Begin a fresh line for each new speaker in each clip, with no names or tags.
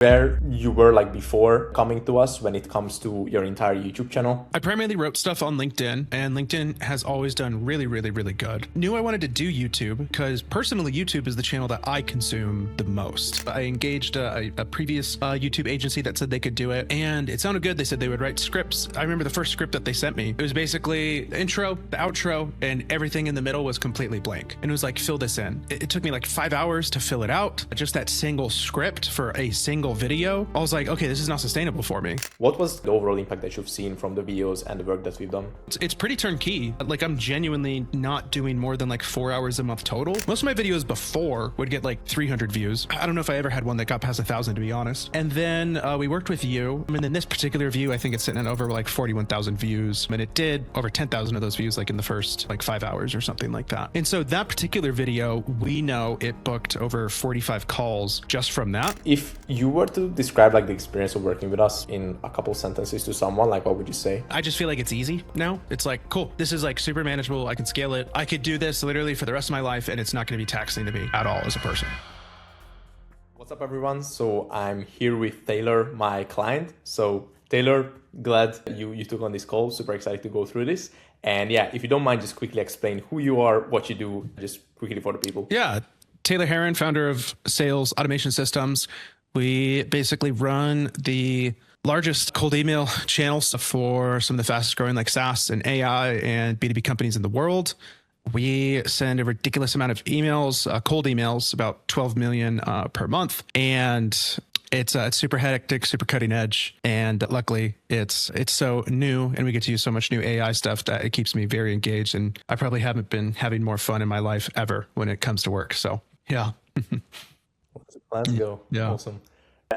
where you were like before coming to us when it comes to your entire YouTube channel?
I primarily wrote stuff on LinkedIn, and LinkedIn has always done really, really, really good. Knew I wanted to do YouTube because personally, YouTube is the channel that I consume the most. I engaged a previous YouTube agency that said they could do it, and it sounded good. They said they would write scripts. I remember the first script that they sent me. It was basically the intro, the outro, and everything in the middle was completely blank. And it was like, fill this in. It took me like 5 hours to fill it out. Just that single script for a single video. I was like, okay, this is not sustainable for me.
What was the overall impact that you've seen from the videos and the work that we've done?
It's pretty turnkey. Like, I'm genuinely not doing more than like 4 hours a month total. Most of my videos before would get like 300 views. I don't know if I ever had one that got past 1,000, to be honest. And then we worked with you. I mean, in this particular view, I think it's sitting at over like 41,000 views. And it did over 10,000 of those views like in the first like 5 hours or something like that. And so that particular video, we know it booked over 45 calls just from that.
If you were to describe like the experience of working with us in a couple sentences to someone, like what would you say?
I just feel like it's easy now. It's like, cool, this is like super manageable. I can scale it. I could do this literally for the rest of my life, and it's not going to be taxing to me at all as a person.
What's up, everyone? So I'm here with Taylor, my client. So Taylor, glad you took on this call. Super excited to go through this. And yeah, if you don't mind, just quickly explain who you are, what you do, just quickly for the people.
Yeah. Taylor Heron, founder of Sales Automation Systems. We basically run the largest cold email channels for some of the fastest growing like SaaS and AI and B2B companies in the world. We send a ridiculous amount of emails, cold emails, about 12 million per month. And it's super hectic, super cutting edge. And luckily it's so new, and we get to use so much new AI stuff that it keeps me very engaged. And I probably haven't been having more fun in my life ever when it comes to work. So yeah.
Let's go.
Yeah.
Awesome.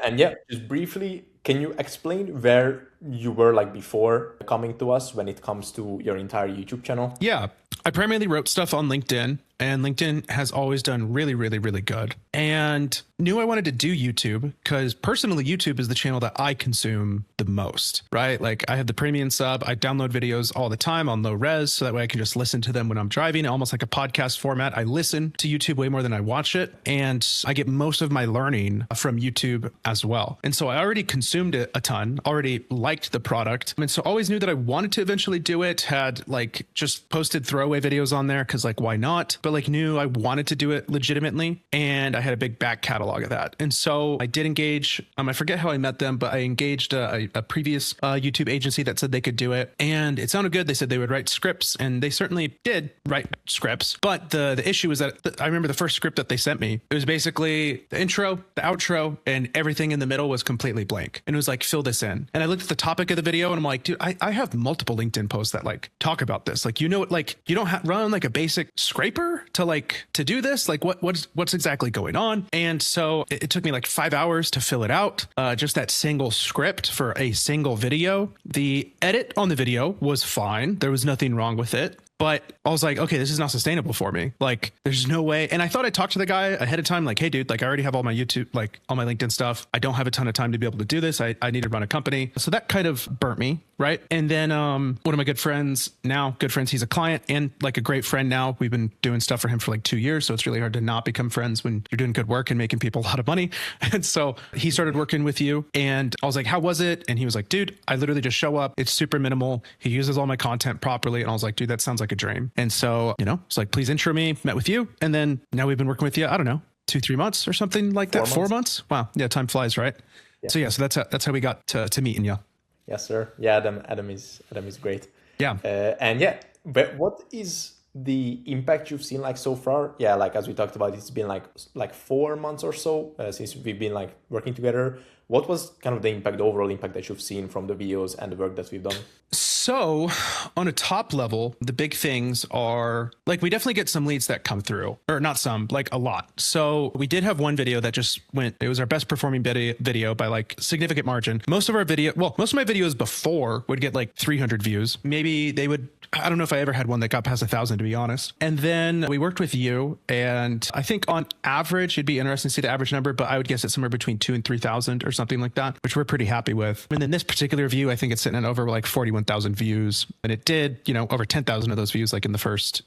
And yeah, just briefly, can you explain where you were like before coming to us when it comes to your entire YouTube channel?
Yeah. I primarily wrote stuff on LinkedIn, and LinkedIn has always done really, really, really good. And knew I wanted to do YouTube because personally, YouTube is the channel that I consume the most, right? Like, I have the premium sub. I download videos all the time on low res, so that way I can just listen to them when I'm driving, almost like a podcast format. I listen to YouTube way more than I watch it, and I get most of my learning from YouTube as well. And so I already consumed it a ton, already liked the product. And so always knew that I wanted to eventually do it, had like just posted throwaway videos on there because like, why not? But like knew I wanted to do it legitimately, and I had a big back catalog of that. And so I did engage, I forget how I met them, but I engaged a previous YouTube agency that said they could do it, and it sounded good. They said they would write scripts, and they certainly did write scripts. But the issue was that I remember the first script that they sent me. It was basically the intro, the outro, and everything in the middle was completely blank. And it was like, fill this in. And I looked at the topic of the video, and I'm like, dude, I have multiple LinkedIn posts that like talk about this. Like, you know, like you don't run like a basic scraper to do this. Like what's exactly going on? And so it took me like 5 hours to fill it out. Just that single script for a single video. The edit on the video was fine. There was nothing wrong with it. But I was like, okay, this is not sustainable for me. Like, there's no way. And I thought I talked to the guy ahead of time, like, hey, dude, like, I already have all my YouTube, like all my LinkedIn stuff. I don't have a ton of time to be able to do this. I need to run a company. So that kind of burnt me, right? And then one of my good friends, he's a client and like a great friend now. We've been doing stuff for him for like 2 years. So it's really hard to not become friends when you're doing good work and making people a lot of money. And so he started working with you, and I was like, how was it? And he was like, dude, I literally just show up. It's super minimal. He uses all my content properly. And I was like, dude, that sounds like a dream. And so, you know, it's like, please intro me, met with you. And then now we've been working with you, I don't know, 2-3 months or something like that. 4 months. Wow. Yeah. Time flies, right? Yeah. So yeah, so that's how we got to meeting you.
Yes, sir. Yeah. Adam is great.
Yeah.
And yeah, but what is the impact you've seen like so far? Yeah. Like, as we talked about, it's been like 4 months or so since we've been like working together. What was kind of the impact, the overall impact that you've seen from the videos and the work that we've done?
So on a top level, the big things are like, we definitely get some leads that come through, or not some, like a lot. So we did have one video that just went, it was our best performing video by like significant margin. Most of my videos before would get like 300 views. Maybe they would, I don't know if I ever had one that got past 1,000, to be honest. And then we worked with you, and I think on average, it'd be interesting to see the average number, but I would guess it's somewhere between 2,000 and 3,000 or something like that, which we're pretty happy with. And in this particular view, I think it's sitting at over like 41,000 10,000 views, and it did, over 10,000 of those views, like in the first,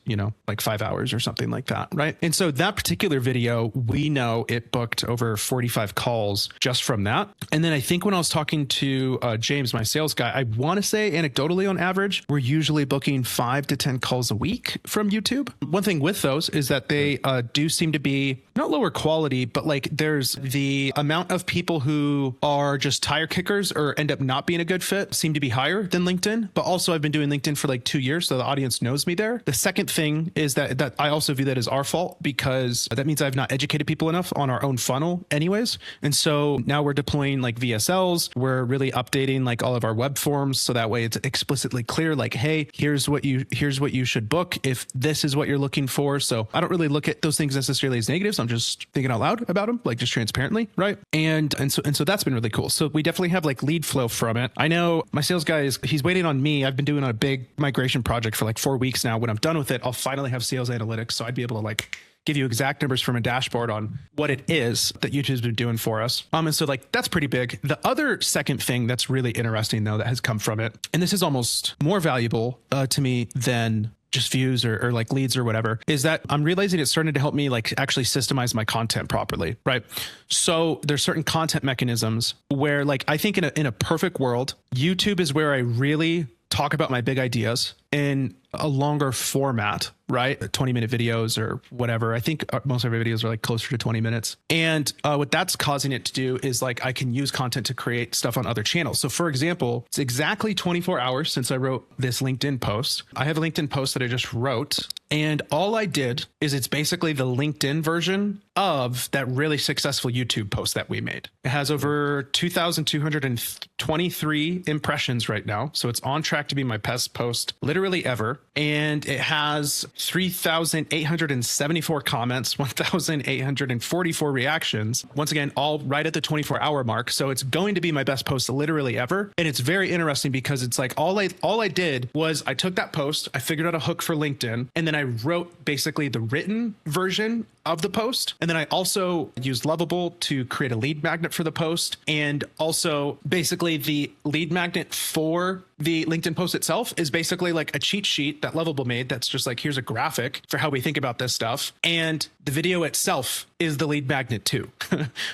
like 5 hours or something like that. Right. And so that particular video, we know it booked over 45 calls just from that. And then I think when I was talking to James, my sales guy, I want to say anecdotally on average, we're usually booking 5 to 10 calls a week from YouTube. One thing with those is that they do seem to be not lower quality, but like there's the amount of people who are just tire kickers or end up not being a good fit seem to be higher than LinkedIn. But also I've been doing LinkedIn for like 2 years, so the audience knows me there. The second thing is that I also view that as our fault, because that means I've not educated people enough on our own funnel anyways. And so now we're deploying like VSLs. We're really updating like all of our web forms, so that way it's explicitly clear, like, hey, here's what you should book if this is what you're looking for. So I don't really look at those things necessarily as negatives. I'm just thinking out loud about them, like just transparently, right? And so that's been really cool. So we definitely have like lead flow from it. I know my sales guy he's waiting on me. I've been doing a big migration project for like 4 weeks now. When I'm done with it, I'll finally have sales analytics, so I'd be able to like give you exact numbers from a dashboard on what it is that YouTube's been doing for us. And so like that's pretty big. The other second thing that's really interesting though that has come from it, and this is almost more valuable to me than just views or like leads or whatever, is that I'm realizing it's starting to help me like actually systemize my content properly, right? So there's certain content mechanisms where like I think in a perfect world, YouTube is where I really talk about my big ideas in a longer format, right? 20-minute videos or whatever. I think most of our videos are like closer to 20 minutes. And what that's causing it to do is like I can use content to create stuff on other channels. So for example, it's exactly 24 hours since I wrote this LinkedIn post. I have a LinkedIn post that I just wrote, and all I did is it's basically the LinkedIn version of that really successful YouTube post that we made. It has over 2,223 impressions right now. So it's on track to be my best post literally ever. And it has 3,874 comments, 1,844 reactions. Once again, all right at the 24-hour mark. So it's going to be my best post literally ever. And it's very interesting because it's like all I did was I took that post, I figured out a hook for LinkedIn, and then I wrote basically the written version of the post. And then I also used Lovable to create a lead magnet for the post. And also basically the lead magnet for the LinkedIn post itself is basically like a cheat sheet that Lovable made. That's just like, here's a graphic for how we think about this stuff. And the video itself is the lead magnet too,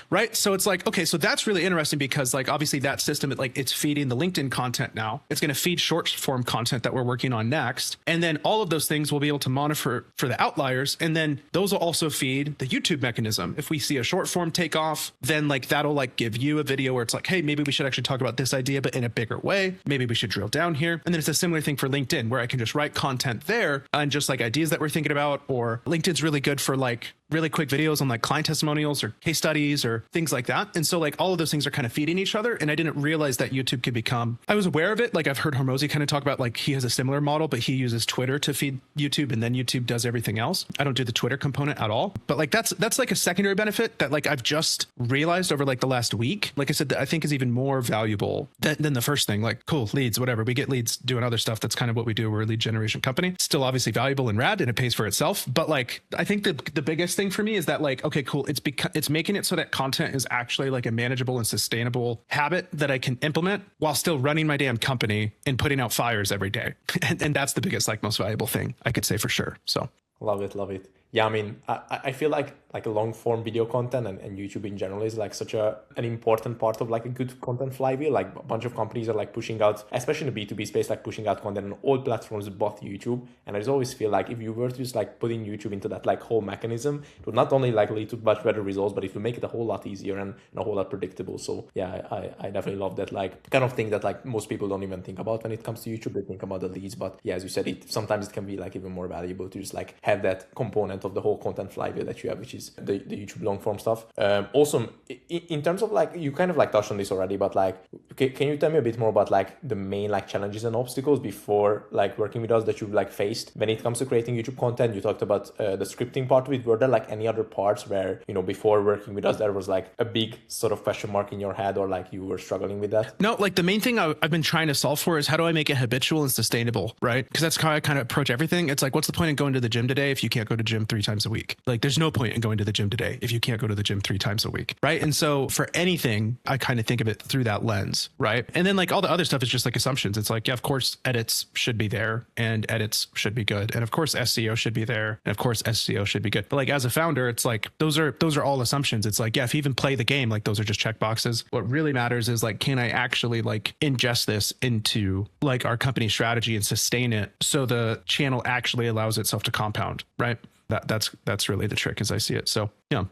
right? So it's like, okay, so that's really interesting because like, obviously that system, it's feeding the LinkedIn content now. It's going to feed short form content that we're working on next. And then all of those things will be able to monitor for the outliers. And then those will also feed the YouTube mechanism. If we see a short form take off, then like that'll like give you a video where it's like, hey, maybe we should actually talk about this idea, but in a bigger way. Maybe we should drill down here. And then it's a similar thing for LinkedIn where I can just write content there and just like ideas that we're thinking about, or LinkedIn's really good for like really quick videos on like client testimonials or case studies or things like that. And so like all of those things are kind of feeding each other. And I didn't realize that YouTube could become, I was aware of it. Like I've heard Hormozi kind of talk about like he has a similar model, but he uses Twitter to feed YouTube and then YouTube does everything else. I don't do the Twitter component at all, but like that's like a secondary benefit that like I've just realized over like the last week. Like I said, that I think is even more valuable than the first thing. Like cool, leads, whatever. We get leads doing other stuff. That's kind of what we do. We're a lead generation company. Still obviously valuable and rad and it pays for itself. But like I think the biggest thing for me is that like, okay, cool. It's making it so that content is actually like a manageable and sustainable habit that I can implement while still running my damn company and putting out fires every day. And that's the biggest, like most valuable thing I could say for sure. So
love it. Love it. Yeah, I mean, I feel like a long form video content and YouTube in general is like such an important part of like a good content flywheel. Like a bunch of companies are like pushing out, especially in the B2B space, like pushing out content on all platforms but YouTube. And I just always feel like if you were to just like putting YouTube into that like whole mechanism, it would not only like lead to much better results, but it would make it a whole lot easier and a whole lot predictable. So yeah, I definitely love that like kind of thing that like most people don't even think about when it comes to YouTube. They think about the leads, but yeah, as you said, sometimes it can be like even more valuable to just like have that component of the whole content flywheel that you have, which is the YouTube long form stuff. Also, in terms of like, you kind of like touched on this already, but like, can you tell me a bit more about like the main like challenges and obstacles before like working with us that you've like faced when it comes to creating YouTube content? You talked about the scripting part of it. Were there like any other parts where, you know, before working with us, there was like a big sort of question mark in your head or like you were struggling with that?
No, like the main thing I've been trying to solve for is how do I make it habitual and sustainable, right? Because that's how I kind of approach everything. It's like, what's the point in going to the gym today if you can't go to gym 3 times a week? Like there's no point in going to the gym today if you can't go to the gym 3 times a week, right? And so for anything, I kind of think of it through that lens. sense, right? And then like all the other stuff is just like assumptions. It's like, yeah, of course edits should be there and edits should be good. And of course SEO should be there. And of course SEO should be good. But like as a founder, it's like those are all assumptions. It's like, yeah, if you even play the game, like those are just check boxes. What really matters is like, can I actually like ingest this into like our company strategy and sustain it so the channel actually allows itself to compound, right? That's really the trick as I see it. So yeah.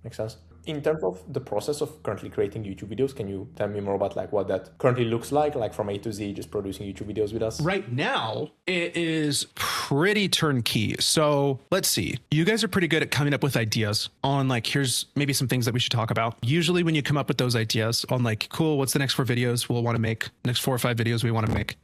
Makes sense. In terms of the process of currently creating YouTube videos, can you tell me more about like what that currently looks like from A to Z, just producing YouTube videos with us?
Right now, it is pretty turnkey. So let's see. You guys are pretty good at coming up with ideas on like, here's maybe some things that we should talk about. Usually when you come up with those ideas on like, cool, what's the next 4 videos we'll want to make? Next 4 or 5 videos we want to make.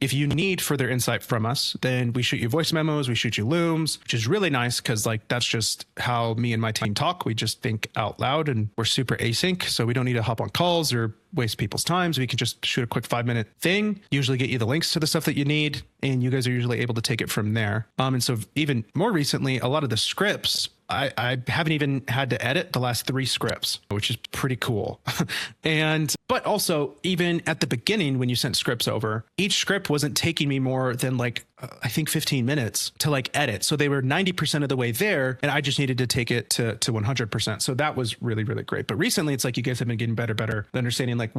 If you need further insight from us, then we shoot you voice memos, we shoot you looms, which is really nice because like that's just how me and my team talk. We just think out loud and we're super async. So we don't need to hop on calls or waste people's time. So we can just shoot a quick 5-minute thing, usually get you the links to the stuff that you need, and you guys are usually able to take it from there. And so even more recently, a lot of the scripts, I haven't even had to edit the last 3 scripts, which is pretty cool. But also even at the beginning, when you sent scripts over, each script wasn't taking me more than like, I think 15 minutes to like edit. So they were 90% of the way there and I just needed to take it to 100%. So that was really, really great. But recently it's like, you guys have been getting better at understanding like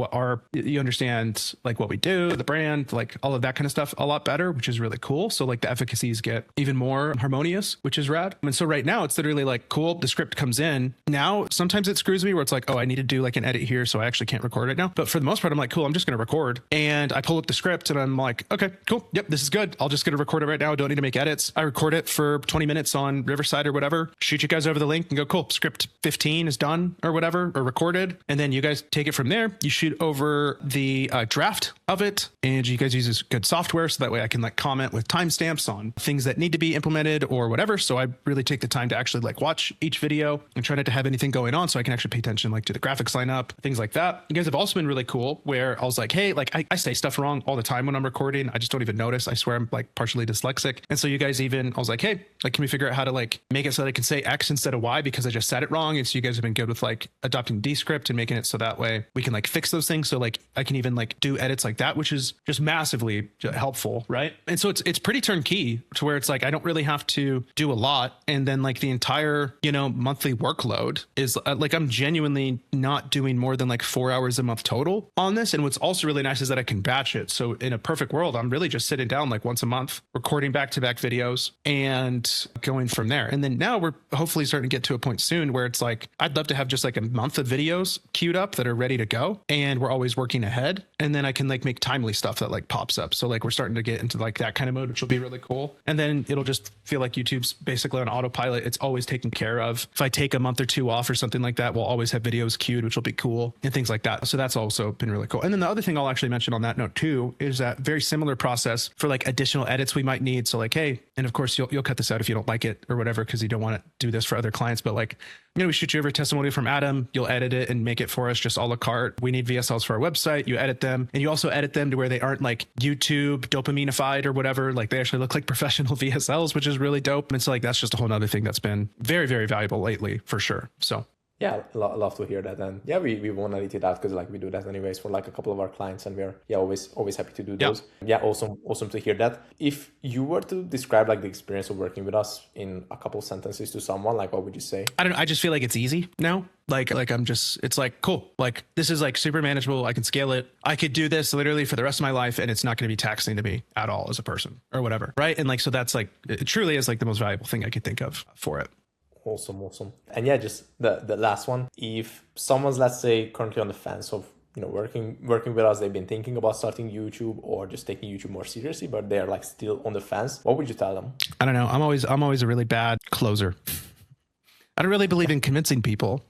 you understand like what we do, the brand, like all of that kind of stuff a lot better, which is really cool. So like the efficacies get even more harmonious, which is rad. And so right now it's literally like, cool, the script comes in. Now, sometimes it screws me where it's like, oh, I need to do like an edit here. So I actually can't record it now. But for the most part, I'm like, cool, I'm just going to record. And I pull up the script and I'm like, okay, cool. Yep, this is good. I'll just going to record it right now. I don't need to make edits. I record it for 20 minutes on Riverside or whatever, shoot you guys over the link and go, cool, script 15 is done or whatever, or recorded. And then you guys take it from there. You shoot over the draft of it and you guys use this good software. So that way I can like comment with timestamps on things that need to be implemented or whatever. So I really take the time to actually like watch each video and try not to have anything going on so I can actually pay attention like to the graphics lineup, things like that. You guys have also been really cool where I was like, hey, like I say stuff wrong all the time when I'm recording. I just don't even notice. I swear I'm like partially dyslexic. And so you guys even, I was like, hey, like, can we figure out how to like make it so that I can say X instead of Y because I just said it wrong. And so you guys have been good with like adopting Descript and making it so that way we can like fix those things. So like I can even like do edits like that, which is just massively helpful. Right. And so it's pretty turnkey to where it's like, I don't really have to do a lot. And then like the entire, monthly workload is like, I'm genuinely not doing more than like 4 hours a month total on this. And what's also really nice is that I can batch it. So in a perfect world, I'm really just sitting down like once a month, recording back-to-back videos and going from there. And then now we're hopefully starting to get to a point soon where it's like, I'd love to have just like a month of videos queued up that are ready to go. And we're always working ahead. And then I can like make timely stuff that like pops up. So like we're starting to get into like that kind of mode, which will be really cool. And then it'll just feel like YouTube's basically on autopilot. It's always taken care of. If I take a month or 2 off or something like that, we'll always have videos queued, which will be cool and things like that. So that's also been really cool. And then the other thing I'll actually mention on that note too, is that very similar process for like additional edits we might need. So like, hey, and of course you'll cut this out if you don't like it or whatever, because you don't want to do this for other clients. But like, we shoot you over a testimonial from Adam, you'll edit it and make it for us just a la carte. We need VSLs for our website. You edit them and you also edit them to where they aren't like YouTube dopaminified or whatever. Like they actually look like professional VSLs, which is really dope. And so like, that's just a whole nother thing that's been very, very valuable lately for sure. So
yeah, love to hear that. And yeah, we won't edit it out because like we do that anyways for like a couple of our clients and we're always happy to do those. Yeah, awesome to hear that. If you were to describe like the experience of working with us in a couple sentences to someone, like what would you say?
I don't know. I just feel like it's easy now. Like it's like, cool. Like this is like super manageable. I can scale it. I could do this literally for the rest of my life and it's not going to be taxing to me at all as a person or whatever. Right. And like, so that's like, it truly is like the most valuable thing I could think of for it.
Awesome. And yeah, just the last one. If someone's, let's say, currently on the fence of working with us, they've been thinking about starting YouTube or just taking YouTube more seriously, but they're like still on the fence, what would you tell them?
I don't know. I'm always a really bad closer. I don't really believe in convincing people,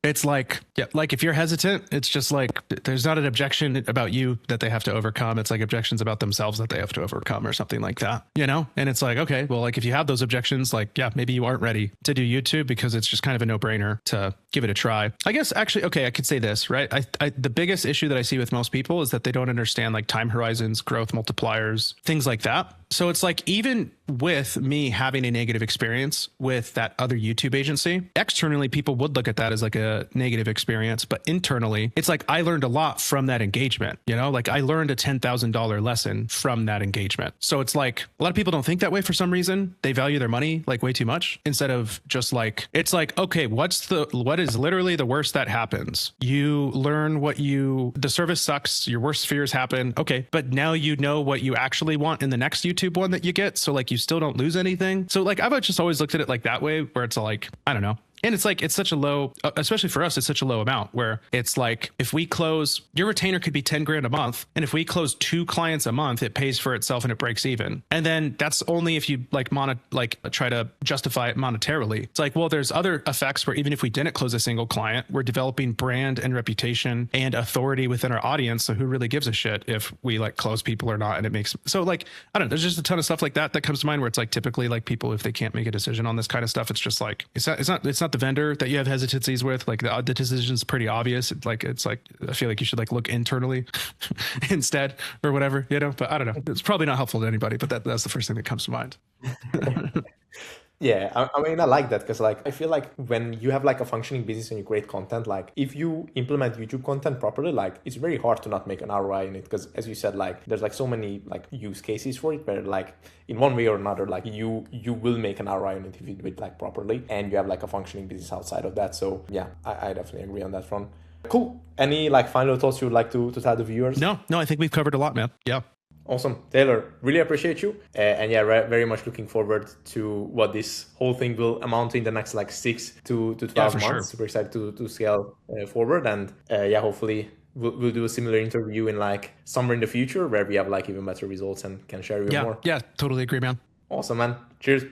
it's like, yeah, like if you're hesitant, it's just like, there's not an objection about you that they have to overcome. It's like objections about themselves that they have to overcome or something like that, and it's like, okay, well, like if you have those objections, like, yeah, maybe you aren't ready to do YouTube because it's just kind of a no brainer to give it a try. I guess actually, okay, I could say this, right? The biggest issue that I see with most people is that they don't understand like time horizons, growth multipliers, things like that. So it's like, even with me having a negative experience with that other YouTube agency, externally, people would look at that as like a negative experience, but internally, it's like I learned a lot from that engagement. You know, like I learned a $10,000 lesson from that engagement. So it's like a lot of people don't think that way for some reason. They value their money like way too much instead of just like, it's like, okay, what is literally the worst that happens? You learn the service sucks, your worst fears happen. Okay, but now you know what you actually want in the next YouTube one that you get. So like you still don't lose anything. So like I've just always looked at it like that way, where it's like, I don't know. And it's like, it's such a low, especially for us, it's such a low amount where it's like, if we close, your retainer could be 10 grand a month. And if we close 2 clients a month, it pays for itself and it breaks even. And then that's only if you try to justify it monetarily. It's like, well, there's other effects where even if we didn't close a single client, we're developing brand and reputation and authority within our audience. So who really gives a shit if we like close people or not? And it makes, so like, I don't know, there's just a ton of stuff like that comes to mind where it's like, typically like people, if they can't make a decision on this kind of stuff, it's just like, it's not the vendor that you have hesitancies with. Like the decision's pretty obvious. It's like I feel like you should like look internally instead or whatever, you know. But I don't know. It's probably not helpful to anybody. But that's the first thing that comes to mind.
Yeah, I mean, I like that because like I feel like when you have like a functioning business and you create content, like if you implement YouTube content properly, like it's very hard to not make an ROI in it because as you said, like there's like so many like use cases for it where like in one way or another, like you will make an ROI in it if you do it like properly and you have like a functioning business outside of that. So yeah, I definitely agree on that front. Cool. Any like final thoughts you would like to tell the viewers?
No, I think we've covered a lot, man. Yeah.
Awesome. Taylor, really appreciate you. And yeah, very much looking forward to what this whole thing will amount to in the next like 6 to 12 months. Sure. Super excited to scale forward. And yeah, hopefully we'll do a similar interview in like somewhere in the future where we have like even better results and can share you more.
Yeah, totally agree, man.
Awesome, man. Cheers.